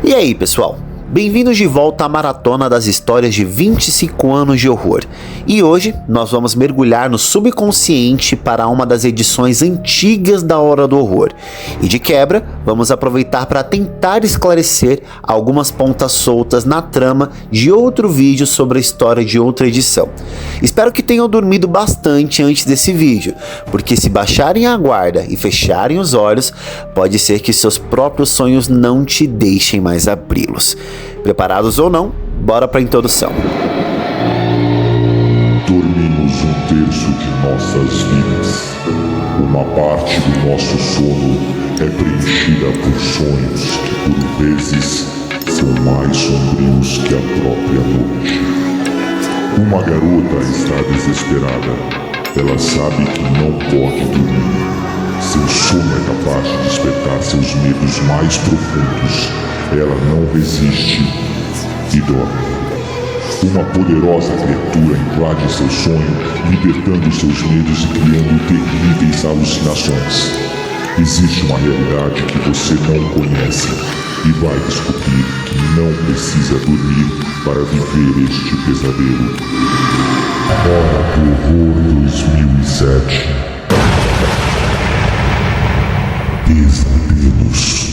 E aí, pessoal? Bem-vindos de volta à maratona das histórias de 25 anos de horror. E hoje nós vamos mergulhar no subconsciente para uma das edições antigas da Hora do Horror. E de quebra, vamos aproveitar para tentar esclarecer algumas pontas soltas na trama de outro vídeo sobre a história de outra edição. Espero que tenham dormido bastante antes desse vídeo, porque se baixarem a guarda e fecharem os olhos, pode ser que seus próprios sonhos não te deixem mais abri-los. Preparados ou não, bora para a introdução. Dormimos um terço de nossas vidas. Uma parte do nosso sono é preenchida por sonhos que por vezes são mais sombrios que a própria noite. Uma garota está desesperada. Ela sabe que não pode dormir. Seu sono é capaz de despertar seus medos mais profundos. Ela não resiste e dorme. Uma poderosa criatura invade seu sonho, libertando seus medos e criando terríveis alucinações. Existe uma realidade que você não conhece e vai descobrir que não precisa dormir para viver este pesadelo. Hora do Horror 2007. Pesadelos.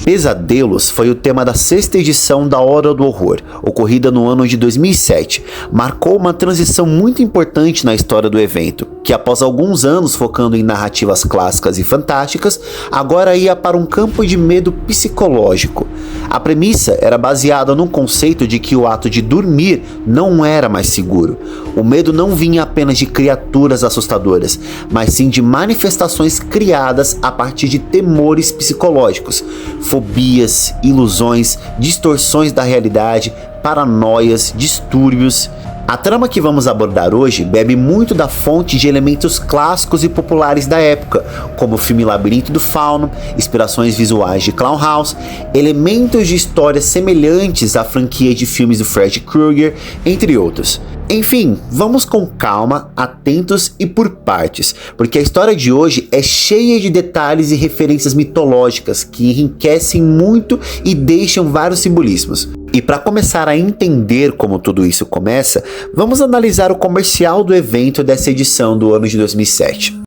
Pesadelos foi o tema da sexta edição da Hora do Horror, ocorrida no ano de 2007. Marcou uma transição muito importante na história do evento, que após alguns anos focando em narrativas clássicas e fantásticas, agora ia para um campo de medo psicológico. A premissa era baseada no conceito de que o ato de dormir não era mais seguro. O medo não vinha apenas de criaturas assustadoras, mas sim de manifestações criadas a partir de temores psicológicos, fobias, ilusões, distorções da realidade, paranoias, distúrbios. A trama que vamos abordar hoje bebe muito da fonte de elementos clássicos e populares da época, como o filme Labirinto do Fauno, inspirações visuais de Clown House, elementos de histórias semelhantes à franquia de filmes do Freddy Krueger, entre outros. Enfim, vamos com calma, atentos e por partes, porque a história de hoje é cheia de detalhes e referências mitológicas que enriquecem muito e deixam vários simbolismos. E para começar a entender como tudo isso começa, vamos analisar o comercial do evento dessa edição do ano de 2007.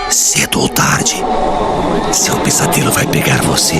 Cedo ou tarde, seu pesadelo vai pegar você.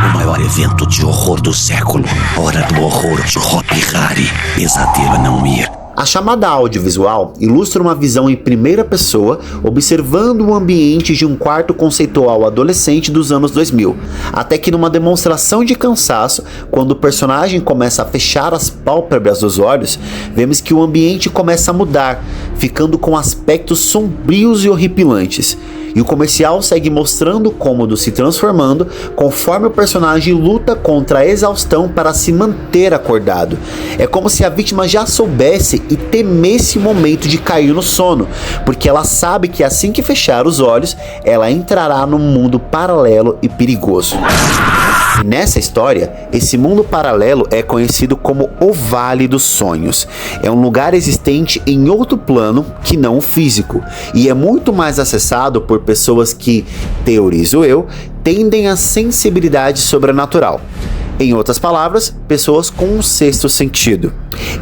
O maior evento de horror do século. Hora do Horror de Hop Hari. Pesadelo a não ir. A chamada audiovisual ilustra uma visão em primeira pessoa, observando o ambiente de um quarto conceitual adolescente dos anos 2000, até que numa demonstração de cansaço, quando o personagem começa a fechar as pálpebras dos olhos, vemos que o ambiente começa a mudar, ficando com aspectos sombrios e horripilantes. E o comercial segue mostrando o cômodo se transformando conforme o personagem luta contra a exaustão para se manter acordado. É como se a vítima já soubesse e temesse o momento de cair no sono, porque ela sabe que assim que fechar os olhos, ela entrará num mundo paralelo e perigoso. E nessa história, esse mundo paralelo é conhecido como o Vale dos Sonhos. É um lugar existente em outro plano que não o físico, e é muito mais acessado por pessoas que, teorizo eu, tendem à sensibilidade sobrenatural. Em outras palavras, pessoas com um sexto sentido.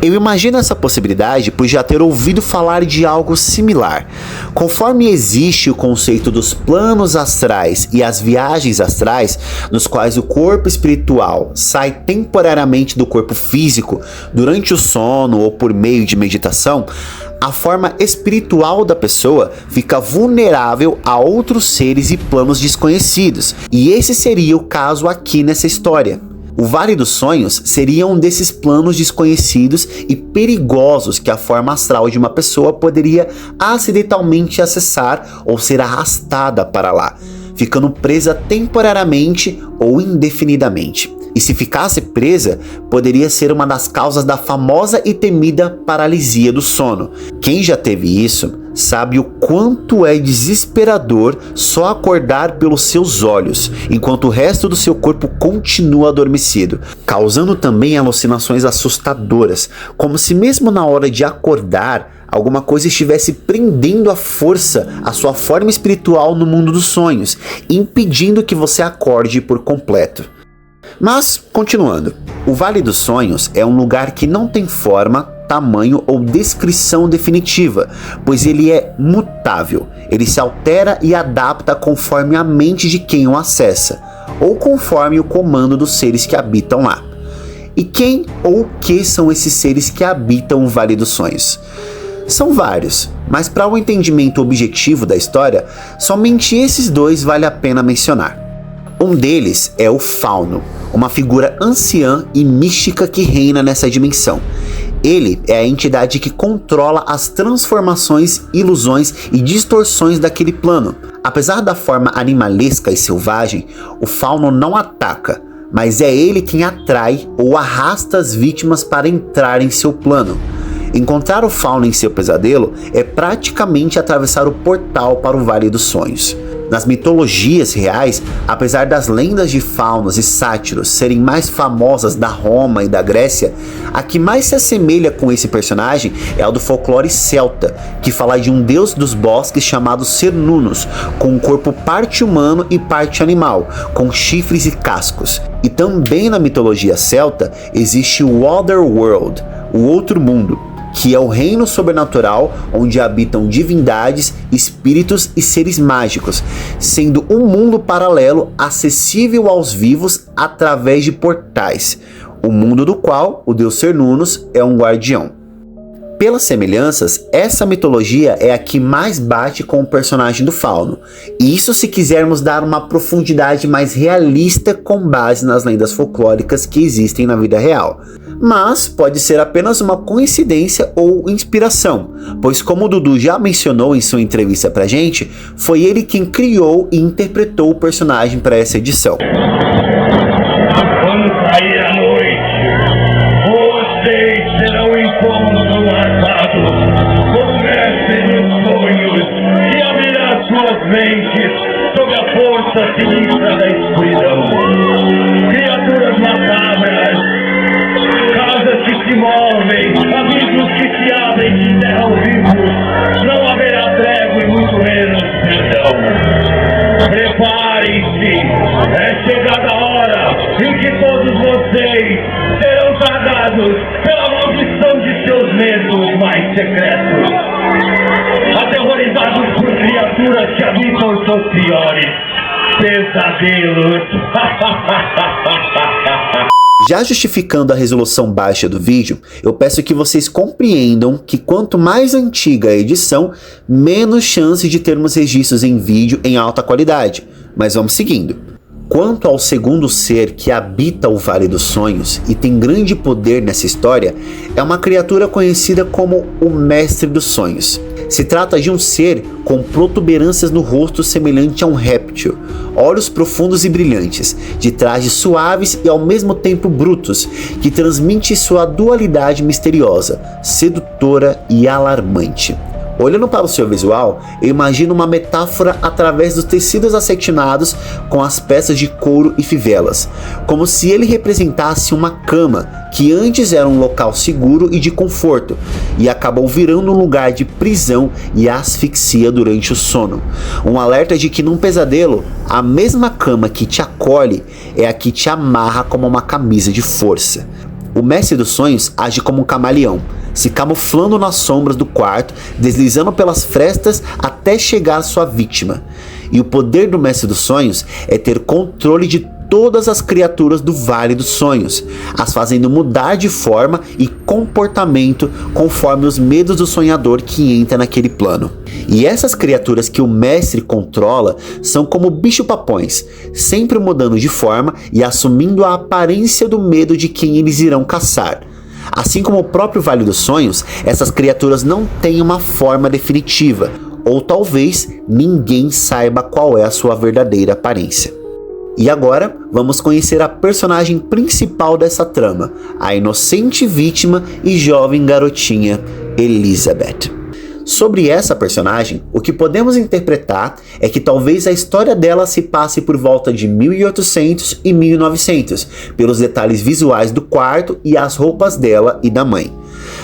Eu imagino essa possibilidade por já ter ouvido falar de algo similar. Conforme existe o conceito dos planos astrais e as viagens astrais, nos quais o corpo espiritual sai temporariamente do corpo físico durante o sono ou por meio de meditação, a forma espiritual da pessoa fica vulnerável a outros seres e planos desconhecidos. E esse seria o caso aqui nessa história. O Vale dos Sonhos seria um desses planos desconhecidos e perigosos que a forma astral de uma pessoa poderia acidentalmente acessar ou ser arrastada para lá, ficando presa temporariamente ou indefinidamente. E se ficasse presa, poderia ser uma das causas da famosa e temida paralisia do sono. Quem já teve isso sabe o quanto é desesperador só acordar pelos seus olhos, enquanto o resto do seu corpo continua adormecido, causando também alucinações assustadoras, como se mesmo na hora de acordar, alguma coisa estivesse prendendo à força a sua forma espiritual no mundo dos sonhos, impedindo que você acorde por completo. Mas, continuando, o Vale dos Sonhos é um lugar que não tem forma, tamanho ou descrição definitiva, pois ele é mutável, ele se altera e adapta conforme a mente de quem o acessa, ou conforme o comando dos seres que habitam lá. E quem ou o que são esses seres que habitam o Vale dos Sonhos? São vários, mas para o entendimento objetivo da história, somente esses dois vale a pena mencionar. Um deles é o Fauno, uma figura anciã e mística que reina nessa dimensão. Ele é a entidade que controla as transformações, ilusões e distorções daquele plano. Apesar da forma animalesca e selvagem, o Fauno não ataca, mas é ele quem atrai ou arrasta as vítimas para entrar em seu plano. Encontrar o Fauno em seu pesadelo é praticamente atravessar o portal para o Vale dos Sonhos. Nas mitologias reais, apesar das lendas de faunos e sátiros serem mais famosas da Roma e da Grécia, a que mais se assemelha com esse personagem é a do folclore celta, que fala de um deus dos bosques chamado Cernunnos, com um corpo parte humano e parte animal, com chifres e cascos. E também na mitologia celta existe o Otherworld, o outro mundo, que é o reino sobrenatural onde habitam divindades, espíritos e seres mágicos, sendo um mundo paralelo acessível aos vivos através de portais, o mundo do qual o deus Cernunnos é um guardião. Pelas semelhanças, essa mitologia é a que mais bate com o personagem do Fauno, e isso se quisermos dar uma profundidade mais realista com base nas lendas folclóricas que existem na vida real. Mas pode ser apenas uma coincidência ou inspiração, pois como o Dudu já mencionou em sua entrevista pra gente, foi ele quem criou e interpretou o personagem para essa edição. Quando cair a noite, vocês serão encontros com o mestre dos sonhos e abrirá suas mentes sob a força sinistra da escuridão. Criaturas macabras, casas que se movem, abismos que se abrem e enterram vivos, não haverá trégua e muito menos perdão. Preparem-se, é chegada a hora em que todos vocês serão tragados pela maldição de seus medos mais secretos, aterrorizados por criaturas que habitam os seus piores pesadelos. Já justificando a resolução baixa do vídeo, eu peço que vocês compreendam que quanto mais antiga a edição, menos chance de termos registros em vídeo em alta qualidade. Mas vamos seguindo. Quanto ao segundo ser que habita o Vale dos Sonhos e tem grande poder nessa história, é uma criatura conhecida como o Mestre dos Sonhos. Se trata de um ser com protuberâncias no rosto semelhante a um réptil, olhos profundos e brilhantes, de trajes suaves e ao mesmo tempo brutos, que transmite sua dualidade misteriosa, sedutora e alarmante. Olhando para o seu visual, eu imagino uma metáfora através dos tecidos acetinados com as peças de couro e fivelas, como se ele representasse uma cama que antes era um local seguro e de conforto, e acabou virando um lugar de prisão e asfixia durante o sono. Um alerta de que num pesadelo, a mesma cama que te acolhe é a que te amarra como uma camisa de força. O Mestre dos Sonhos age como um camaleão, se camuflando nas sombras do quarto, deslizando pelas frestas até chegar à sua vítima. E o poder do Mestre dos Sonhos é ter controle de todas as criaturas do Vale dos Sonhos, as fazendo mudar de forma e comportamento conforme os medos do sonhador que entra naquele plano. E essas criaturas que o mestre controla são como bicho-papões, sempre mudando de forma e assumindo a aparência do medo de quem eles irão caçar. Assim como o próprio Vale dos Sonhos, essas criaturas não têm uma forma definitiva, ou talvez ninguém saiba qual é a sua verdadeira aparência. E agora, vamos conhecer a personagem principal dessa trama, a inocente vítima e jovem garotinha Elizabeth. Sobre essa personagem, o que podemos interpretar é que talvez a história dela se passe por volta de 1800 e 1900, pelos detalhes visuais do quarto e as roupas dela e da mãe.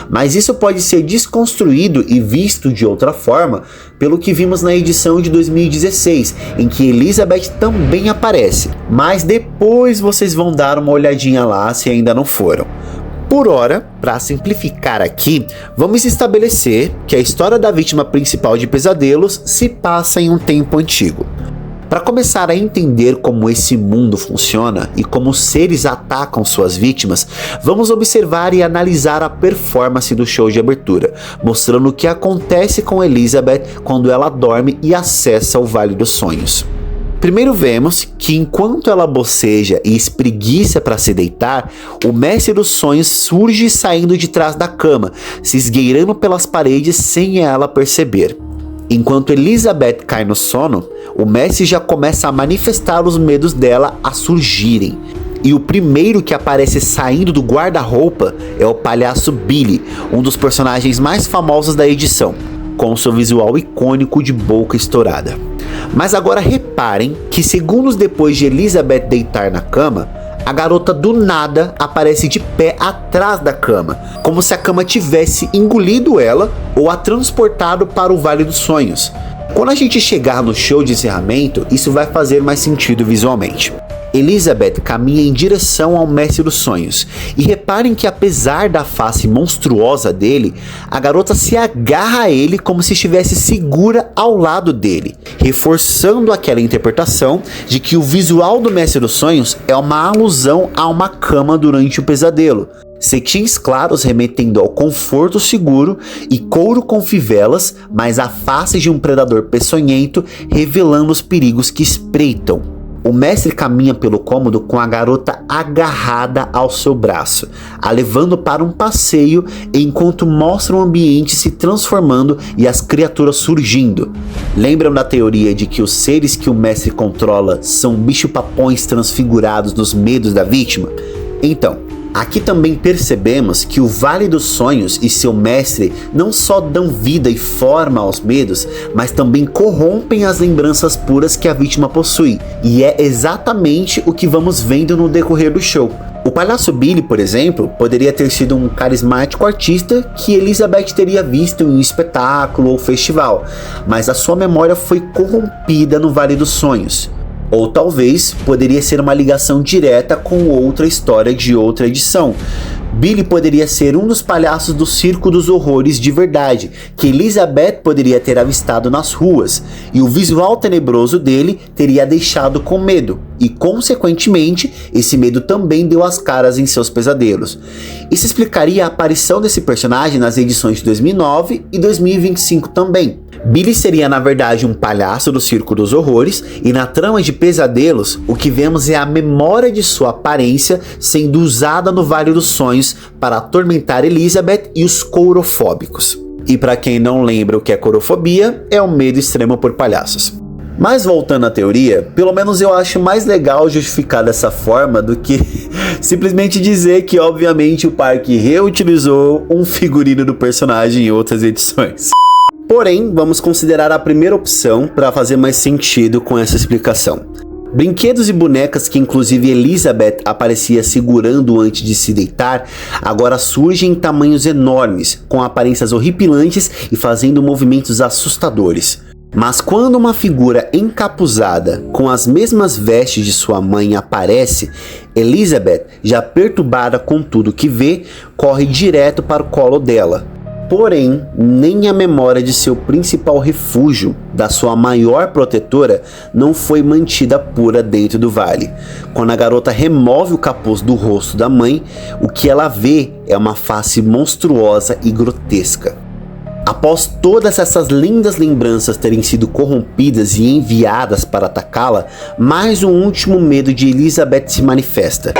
Mas isso pode ser desconstruído e visto de outra forma pelo que vimos na edição de 2016, em que Elizabeth também aparece, mas depois vocês vão dar uma olhadinha lá se ainda não foram. Por ora, para simplificar aqui, vamos estabelecer que a história da vítima principal de pesadelos se passa em um tempo antigo. Para começar a entender como esse mundo funciona e como os seres atacam suas vítimas, vamos observar e analisar a performance do show de abertura, mostrando o que acontece com Elizabeth quando ela dorme e acessa o Vale dos Sonhos. Primeiro vemos que enquanto ela boceja e espreguiça para se deitar, o Mestre dos Sonhos surge saindo de trás da cama, se esgueirando pelas paredes sem ela perceber. Enquanto Elizabeth cai no sono, o Mestre já começa a manifestar os medos dela a surgirem. E o primeiro que aparece saindo do guarda-roupa é o palhaço Billy, um dos personagens mais famosos da edição, com seu visual icônico de boca estourada. Mas agora reparem que segundos depois de Elizabeth deitar na cama, a garota do nada aparece de pé atrás da cama, como se a cama tivesse engolido ela ou a transportado para o Vale dos Sonhos. Quando a gente chegar no show de encerramento, isso vai fazer mais sentido visualmente. Elizabeth caminha em direção ao Mestre dos Sonhos, e reparem que apesar da face monstruosa dele, a garota se agarra a ele como se estivesse segura ao lado dele, reforçando aquela interpretação de que o visual do Mestre dos Sonhos é uma alusão a uma cama durante o pesadelo. Cetins claros remetendo ao conforto seguro e couro com fivelas, mas a face de um predador peçonhento revelando os perigos que espreitam. O mestre caminha pelo cômodo com a garota agarrada ao seu braço, a levando para um passeio enquanto mostra o ambiente se transformando e as criaturas surgindo. Lembram da teoria de que os seres que o mestre controla são bicho-papões transfigurados nos medos da vítima? Então, aqui também percebemos que o Vale dos Sonhos e seu mestre não só dão vida e forma aos medos, mas também corrompem as lembranças puras que a vítima possui, e é exatamente o que vamos vendo no decorrer do show. O palhaço Billy, por exemplo, poderia ter sido um carismático artista que Elizabeth teria visto em um espetáculo ou festival, mas a sua memória foi corrompida no Vale dos Sonhos. Ou talvez poderia ser uma ligação direta com outra história de outra edição. Billy poderia ser um dos palhaços do Circo dos Horrores de verdade, que Elizabeth poderia ter avistado nas ruas, e o visual tenebroso dele teria deixado com medo, e consequentemente esse medo também deu as caras em seus pesadelos. Isso explicaria a aparição desse personagem nas edições de 2009 e 2025 também. Billy seria na verdade um palhaço do Circo dos Horrores, e na trama de pesadelos o que vemos é a memória de sua aparência sendo usada no Vale dos Sonhos para atormentar Elizabeth e os courofóbicos. E para quem não lembra o que é courofobia, é o medo extremo por palhaços. Mas voltando à teoria, pelo menos eu acho mais legal justificar dessa forma do que simplesmente dizer que obviamente o parque reutilizou um figurino do personagem em outras edições. Porém, vamos considerar a primeira opção para fazer mais sentido com essa explicação. Brinquedos e bonecas que inclusive Elizabeth aparecia segurando antes de se deitar, agora surgem em tamanhos enormes, com aparências horripilantes e fazendo movimentos assustadores. Mas quando uma figura encapuzada com as mesmas vestes de sua mãe aparece, Elizabeth, já perturbada com tudo que vê, corre direto para o colo dela. Porém, nem a memória de seu principal refúgio, da sua maior protetora, não foi mantida pura dentro do vale. Quando a garota remove o capuz do rosto da mãe, o que ela vê é uma face monstruosa e grotesca. Após todas essas lindas lembranças terem sido corrompidas e enviadas para atacá-la, mais um último medo de Elizabeth se manifesta.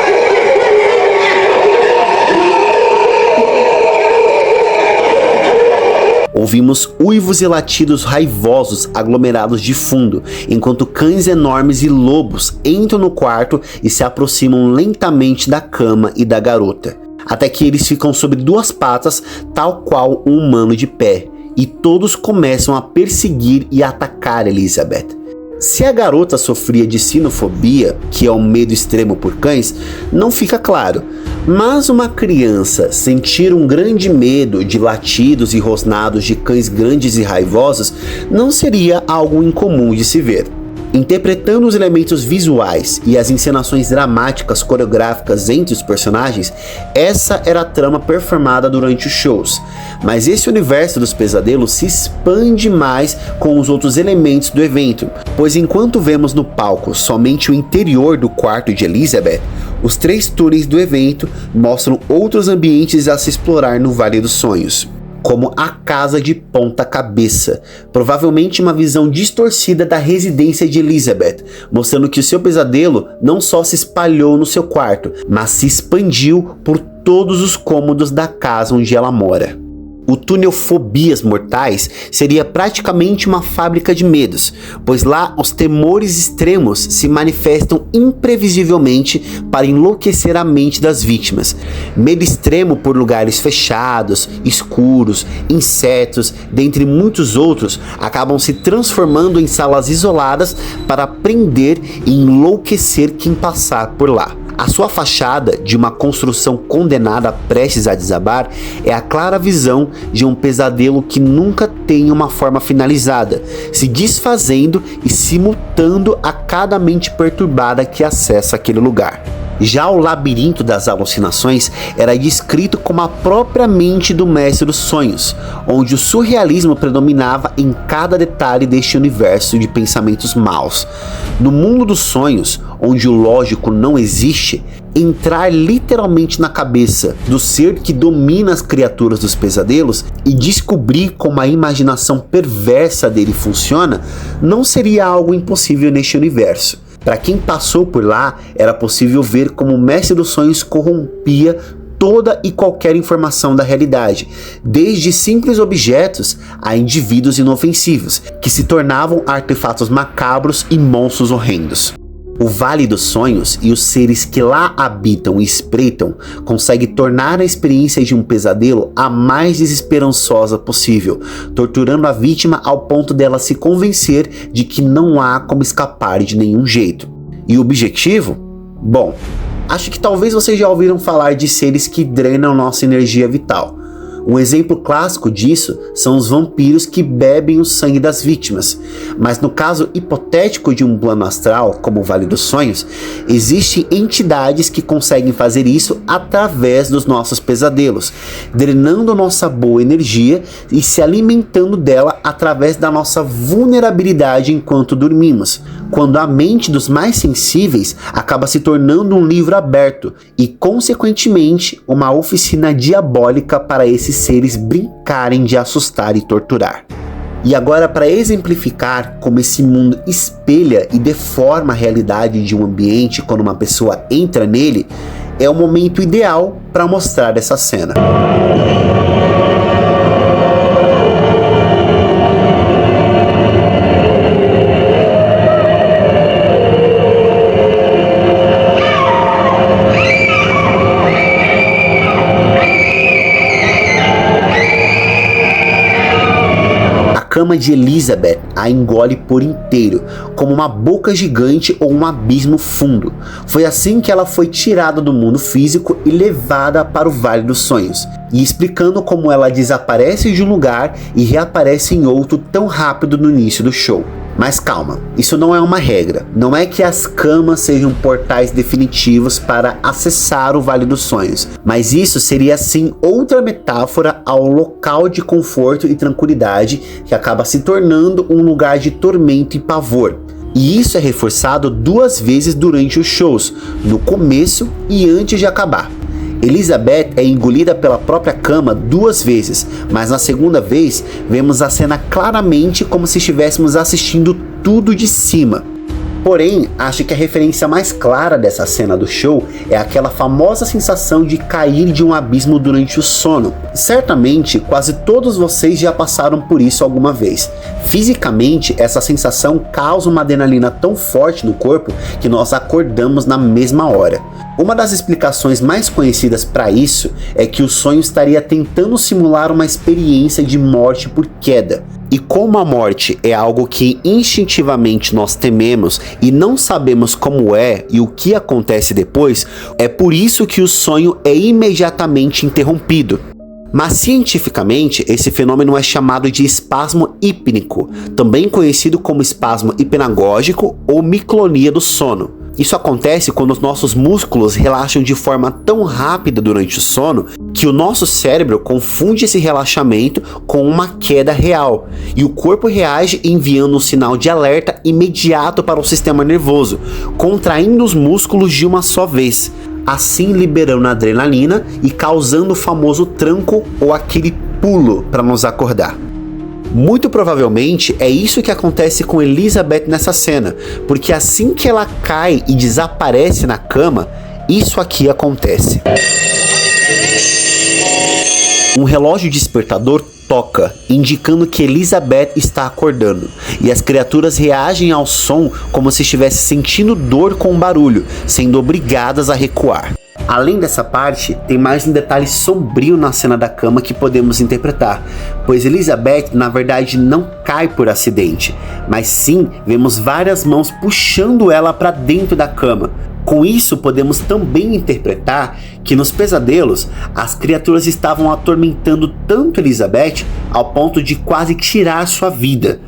Ouvimos uivos e latidos raivosos aglomerados de fundo, enquanto cães enormes e lobos entram no quarto e se aproximam lentamente da cama e da garota, até que eles ficam sobre duas patas, tal qual um humano de pé, e todos começam a perseguir e atacar Elizabeth. Se a garota sofria de sinofobia, que é um medo extremo por cães, não fica claro, mas uma criança sentir um grande medo de latidos e rosnados de cães grandes e raivosos não seria algo incomum de se ver. Interpretando os elementos visuais e as encenações dramáticas coreográficas entre os personagens, essa era a trama performada durante os shows. Mas esse universo dos pesadelos se expande mais com os outros elementos do evento, pois enquanto vemos no palco somente o interior do quarto de Elizabeth, os 3 túneis do evento mostram outros ambientes a se explorar no Vale dos Sonhos, como a Casa de Ponta Cabeça, provavelmente uma visão distorcida da residência de Elizabeth, mostrando que o seu pesadelo não só se espalhou no seu quarto, mas se expandiu por todos os cômodos da casa onde ela mora. O túnel Fobias Mortais seria praticamente uma fábrica de medos, pois lá os temores extremos se manifestam imprevisivelmente para enlouquecer a mente das vítimas. Medo extremo por lugares fechados, escuros, insetos, dentre muitos outros, acabam se transformando em salas isoladas para prender e enlouquecer quem passar por lá. A sua fachada, de uma construção condenada prestes a desabar, é a clara visão de um pesadelo que nunca tem uma forma finalizada, se desfazendo e se mutando a cada mente perturbada que acessa aquele lugar. Já o labirinto das alucinações era descrito como a própria mente do mestre dos sonhos, onde o surrealismo predominava em cada detalhe deste universo de pensamentos maus. No mundo dos sonhos, onde o lógico não existe, entrar literalmente na cabeça do ser que domina as criaturas dos pesadelos e descobrir como a imaginação perversa dele funciona, não seria algo impossível neste universo. Para quem passou por lá, era possível ver como o mestre dos sonhos corrompia toda e qualquer informação da realidade, desde simples objetos a indivíduos inofensivos, que se tornavam artefatos macabros e monstros horrendos. O Vale dos Sonhos e os seres que lá habitam e espreitam conseguem tornar a experiência de um pesadelo a mais desesperançosa possível, torturando a vítima ao ponto dela se convencer de que não há como escapar de nenhum jeito. E o objetivo? Bom, acho que talvez vocês já ouviram falar de seres que drenam nossa energia vital. Um exemplo clássico disso são os vampiros que bebem o sangue das vítimas, mas no caso hipotético de um plano astral, como o Vale dos Sonhos, existem entidades que conseguem fazer isso através dos nossos pesadelos, drenando nossa boa energia e se alimentando dela através da nossa vulnerabilidade enquanto dormimos, quando a mente dos mais sensíveis acaba se tornando um livro aberto e, consequentemente, uma oficina diabólica para esses seres brincarem de assustar e torturar. E agora, para exemplificar como esse mundo espelha e deforma a realidade de um ambiente quando uma pessoa entra nele, é o momento ideal para mostrar essa cena. A cama de Elizabeth a engole por inteiro, como uma boca gigante ou um abismo fundo. Foi assim que ela foi tirada do mundo físico e levada para o Vale dos Sonhos, e explicando como ela desaparece de um lugar e reaparece em outro tão rápido no início do show. Mas calma, isso não é uma regra. Não é que as camas sejam portais definitivos para acessar o Vale dos Sonhos, mas isso seria sim outra metáfora ao local de conforto e tranquilidade que acaba se tornando um lugar de tormento e pavor. E isso é reforçado 2 vezes durante os shows, no começo e antes de acabar. Elizabeth é engolida pela própria cama 2 vezes, mas na segunda vez vemos a cena claramente como se estivéssemos assistindo tudo de cima. Porém, acho que a referência mais clara dessa cena do show é aquela famosa sensação de cair de um abismo durante o sono. Certamente, quase todos vocês já passaram por isso alguma vez. Fisicamente, essa sensação causa uma adrenalina tão forte no corpo que nós acordamos na mesma hora. Uma das explicações mais conhecidas para isso é que o sonho estaria tentando simular uma experiência de morte por queda. E como a morte é algo que instintivamente nós tememos e não sabemos como é e o que acontece depois, é por isso que o sonho é imediatamente interrompido. Mas cientificamente, esse fenômeno é chamado de espasmo hípnico, também conhecido como espasmo hipnagógico ou miclonia do sono. Isso acontece quando os nossos músculos relaxam de forma tão rápida durante o sono que o nosso cérebro confunde esse relaxamento com uma queda real e o corpo reage enviando um sinal de alerta imediato para o sistema nervoso, contraindo os músculos de uma só vez, assim liberando adrenalina e causando o famoso tranco ou aquele pulo para nos acordar. Muito provavelmente é isso que acontece com Elizabeth nessa cena, porque assim que ela cai e desaparece na cama, isso aqui acontece. Um relógio despertador toca, indicando que Elizabeth está acordando, e as criaturas reagem ao som como se estivesse sentindo dor com o barulho, sendo obrigadas a recuar. Além dessa parte, tem mais um detalhe sombrio na cena da cama que podemos interpretar, pois Elizabeth na verdade não cai por acidente, mas sim vemos várias mãos puxando ela para dentro da cama. Com isso, podemos também interpretar que nos pesadelos, as criaturas estavam atormentando tanto Elizabeth ao ponto de quase tirar sua vida.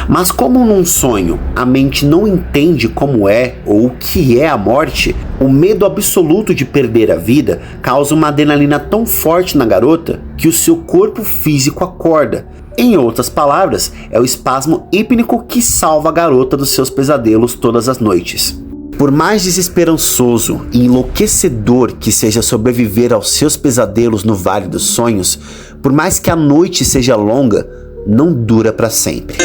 Mas como num sonho a mente não entende como é ou o que é a morte, o medo absoluto de perder a vida causa uma adrenalina tão forte na garota que o seu corpo físico acorda. Em outras palavras, é o espasmo hípnico que salva a garota dos seus pesadelos todas as noites. Por mais desesperançoso e enlouquecedor que seja sobreviver aos seus pesadelos no Vale dos Sonhos, por mais que a noite seja longa, não dura para sempre.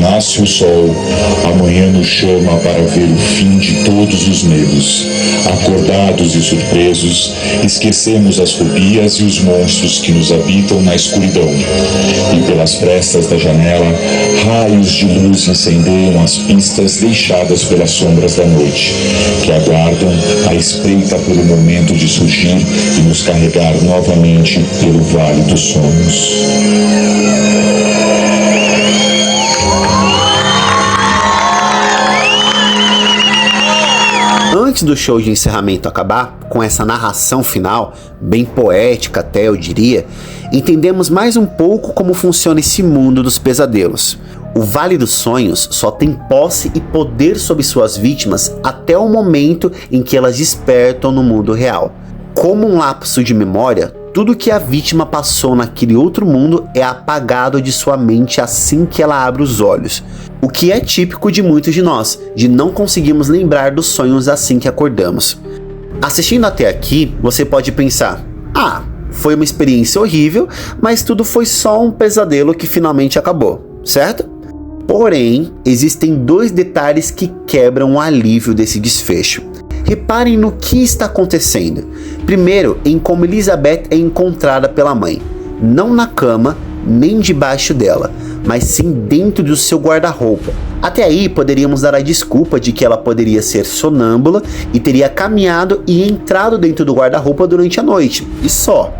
Nasce o sol, amanhã nos chama para ver o fim de todos os medos. Acordados e surpresos, esquecemos as fobias e os monstros que nos habitam na escuridão. E pelas frestas da janela, raios de luz incendeiam as pistas deixadas pelas sombras da noite, que aguardam a espreita pelo momento de surgir e nos carregar novamente pelo Vale dos Sonhos. Antes do show de encerramento acabar, com essa narração final, bem poética até eu diria, entendemos mais um pouco como funciona esse mundo dos pesadelos. O Vale dos Sonhos só tem posse e poder sobre suas vítimas até o momento em que elas despertam no mundo real. Como um lapso de memória, tudo que a vítima passou naquele outro mundo é apagado de sua mente assim que ela abre os olhos. O que é típico de muitos de nós, de não conseguirmos lembrar dos sonhos assim que acordamos. Assistindo até aqui, você pode pensar: foi uma experiência horrível, mas tudo foi só um pesadelo que finalmente acabou, certo? Porém, existem dois detalhes que quebram o alívio desse desfecho. Reparem no que está acontecendo. Primeiro, em como Elizabeth é encontrada pela mãe. Não na cama, nem debaixo dela, mas sim dentro do seu guarda-roupa. Até aí poderíamos dar a desculpa de que ela poderia ser sonâmbula e teria caminhado e entrado dentro do guarda-roupa durante a noite, e só.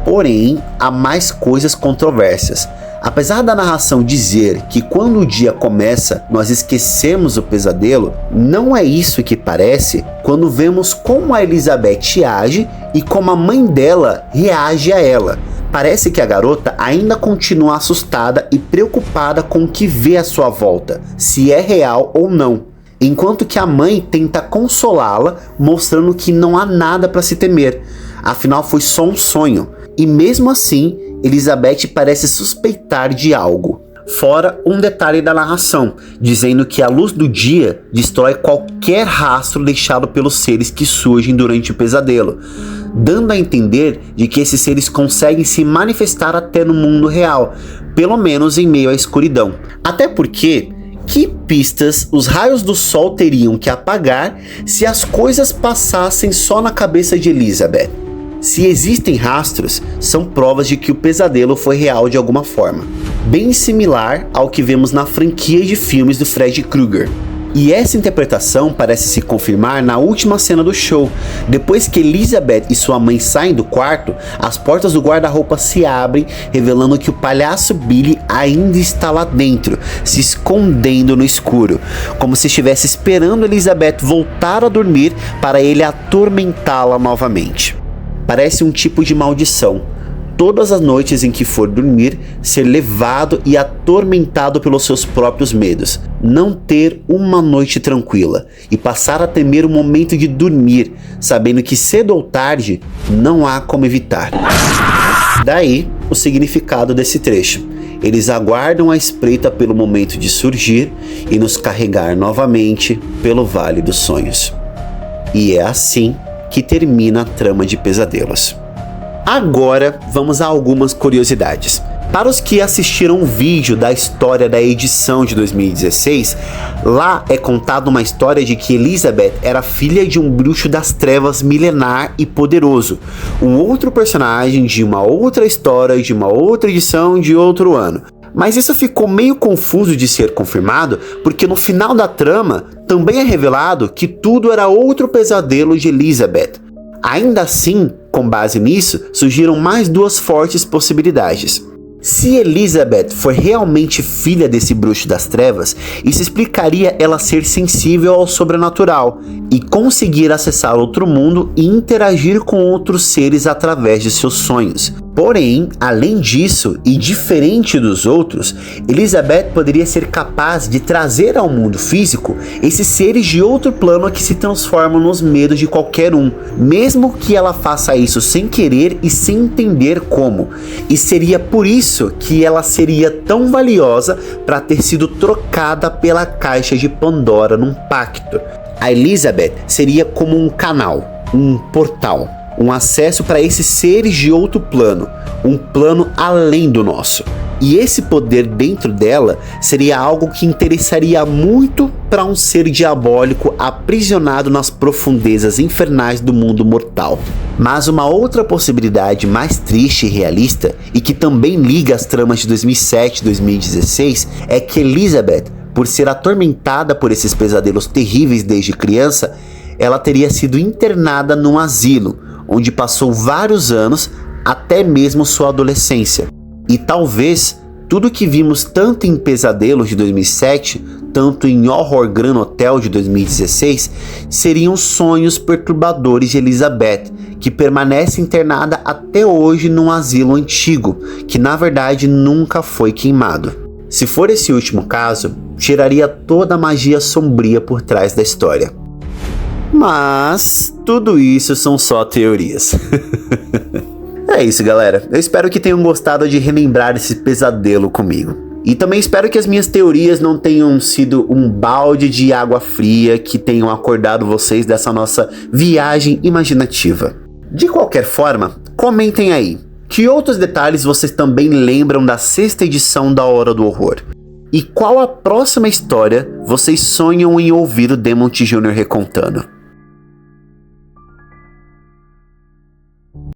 Porém, há mais coisas controversas. Apesar da narração dizer que quando o dia começa nós esquecemos o pesadelo, não é isso que parece quando vemos como a Elizabeth age e como a mãe dela reage a ela. Parece que a garota ainda continua assustada e preocupada com o que vê à sua volta, se é real ou não, enquanto que a mãe tenta consolá-la, mostrando que não há nada para se temer, afinal foi só um sonho. E mesmo assim, Elizabeth parece suspeitar de algo. Fora um detalhe da narração, dizendo que a luz do dia destrói qualquer rastro deixado pelos seres que surgem durante o pesadelo, dando a entender de que esses seres conseguem se manifestar até no mundo real, pelo menos em meio à escuridão. Até porque, que pistas os raios do sol teriam que apagar se as coisas passassem só na cabeça de Elizabeth? Se existem rastros, são provas de que o pesadelo foi real de alguma forma, bem similar ao que vemos na franquia de filmes do Freddy Krueger. E essa interpretação parece se confirmar na última cena do show. Depois que Elizabeth e sua mãe saem do quarto, as portas do guarda-roupa se abrem, revelando que o palhaço Billy ainda está lá dentro, se escondendo no escuro, como se estivesse esperando Elizabeth voltar a dormir para ele atormentá-la novamente. Parece um tipo de maldição. Todas as noites em que for dormir, ser levado e atormentado pelos seus próprios medos, não ter uma noite tranquila e passar a temer o momento de dormir, sabendo que cedo ou tarde não há como evitar. Daí o significado desse trecho. Eles aguardam a espreita pelo momento de surgir e nos carregar novamente pelo Vale dos Sonhos. E é assim que termina a trama de Pesadelos. Agora vamos a algumas curiosidades. Para os que assistiram o vídeo da história da edição de 2016, lá é contada uma história de que Elizabeth era filha de um bruxo das trevas milenar e poderoso, um outro personagem de uma outra história, de uma outra edição de outro ano. Mas isso ficou meio confuso de ser confirmado, porque no final da trama também é revelado que tudo era outro pesadelo de Elizabeth. Ainda assim, com base nisso, surgiram mais duas fortes possibilidades. Se Elizabeth for realmente filha desse bruxo das trevas, isso explicaria ela ser sensível ao sobrenatural e conseguir acessar outro mundo e interagir com outros seres através de seus sonhos. Porém, além disso, e diferente dos outros, Elizabeth poderia ser capaz de trazer ao mundo físico esses seres de outro plano que se transformam nos medos de qualquer um, mesmo que ela faça isso sem querer e sem entender como. E seria por isso que ela seria tão valiosa para ter sido trocada pela caixa de Pandora num pacto. A Elizabeth seria como um canal, um portal, um acesso para esses seres de outro plano, um plano além do nosso. E esse poder dentro dela seria algo que interessaria muito para um ser diabólico aprisionado nas profundezas infernais do mundo mortal. Mas uma outra possibilidade mais triste e realista, e que também liga as tramas de 2007 e 2016, é que Elizabeth, por ser atormentada por esses pesadelos terríveis desde criança, ela teria sido internada num asilo, onde passou vários anos, até mesmo sua adolescência. E talvez tudo que vimos tanto em Pesadelos de 2007, tanto em Horror Grand Hotel de 2016, seriam sonhos perturbadores de Elizabeth, que permanece internada até hoje num asilo antigo, que na verdade nunca foi queimado. Se for esse último caso, tiraria toda a magia sombria por trás da história. Mas tudo isso são só teorias. É isso, galera. Eu espero que tenham gostado de relembrar esse pesadelo comigo. E também espero que as minhas teorias não tenham sido um balde de água fria que tenham acordado vocês dessa nossa viagem imaginativa. De qualquer forma, comentem aí. Que outros detalhes vocês também lembram da 6ª edição da Hora do Horror? E qual a próxima história vocês sonham em ouvir o Demont Jr. recontando?